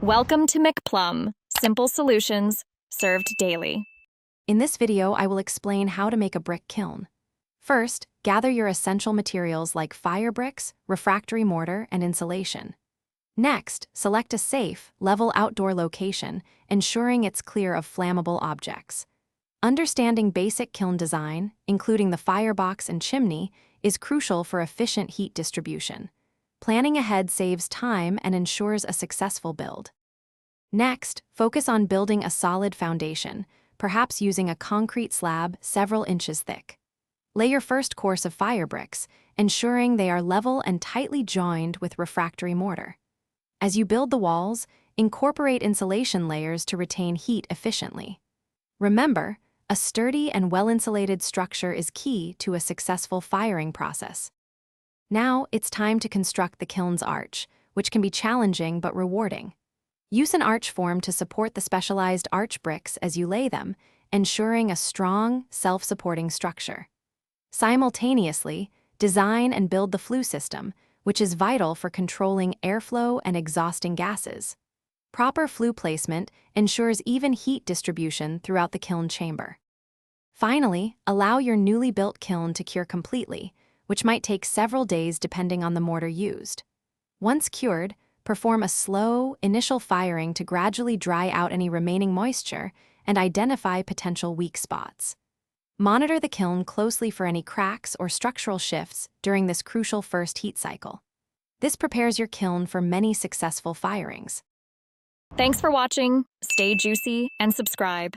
Welcome to McPlum, simple solutions served daily. In this video, I will explain how to make a brick kiln. First, gather your essential materials like fire bricks, refractory mortar, and insulation. Next, select a safe, level outdoor location, ensuring it's clear of flammable objects. Understanding basic kiln design, including the firebox and chimney, is crucial for efficient heat distribution. Planning ahead saves time and ensures a successful build. Next, focus on building a solid foundation, perhaps using a concrete slab several inches thick. Lay your first course of fire bricks, ensuring they are level and tightly joined with refractory mortar. As you build the walls, incorporate insulation layers to retain heat efficiently. Remember, a sturdy and well-insulated structure is key to a successful firing process. Now, it's time to construct the kiln's arch, which can be challenging but rewarding. Use an arch form to support the specialized arch bricks as you lay them, ensuring a strong, self-supporting structure. Simultaneously, design and build the flue system, which is vital for controlling airflow and exhausting gases. Proper flue placement ensures even heat distribution throughout the kiln chamber. Finally, allow your newly built kiln to cure completely, which might take several days depending on the mortar used. Once cured, perform a slow, initial firing to gradually dry out any remaining moisture and identify potential weak spots. Monitor the kiln closely for any cracks or structural shifts during this crucial first heat cycle. This prepares your kiln for many successful firings. Thanks for watching. Stay juicy and subscribe.